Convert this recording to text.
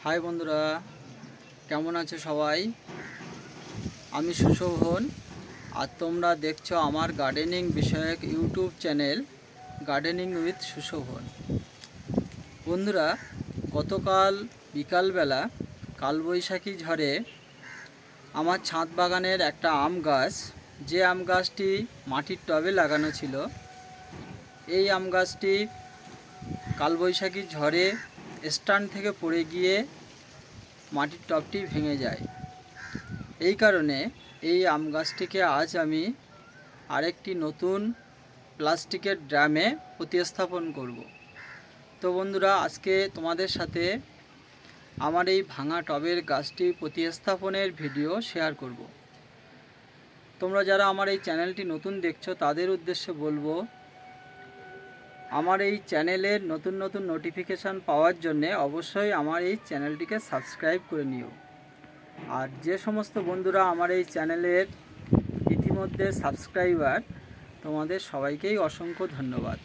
High বন্ধুরা, কেমন আছো সবাই? আমি সুশোভন, আর তোমরা দেখছো আমার গার্ডেনিং বিষয়ক YouTube channel gardening with Sushovan. বন্ধুরা, গতকাল বিকালবেলা কালবৈশাখী ঝড়ে আমার ছাদ বাগানের একটা আম গাছ, যে আম গাছটি মাটির টবে লাগানো ছিল, এই আম গাছটি কালবৈশাখী ঝড়ে স্ট্যান্ড থেকে পড়ে গিয়ে মাটির টবটি ভেঙে যায়। এই কারণে এই আম গাছটিকে আজ আমি আরেকটি নতুন প্লাস্টিকের ড্রামে প্রতিস্থাপন করব। তো বন্ধুরা, আজকে তোমাদের সাথে আমার এই ভাঙা টবের গাছটি প্রতিস্থাপনের ভিডিও শেয়ার করব। তোমরা যারা আমার এই চ্যানেলটি নতুন দেখছো তাদের উদ্দেশ্যে বলবো, আমার এই চ্যানেলের নতুন নতুন নোটিফিকেশান পাওয়ার জন্যে অবশ্যই আমার এই চ্যানেলটিকে সাবস্ক্রাইব করে নিও। আর যে সমস্ত বন্ধুরা আমার এই চ্যানেলের ইতিমধ্যে সাবস্ক্রাইবার, তোমাদের সবাইকেই অসংখ্য ধন্যবাদ।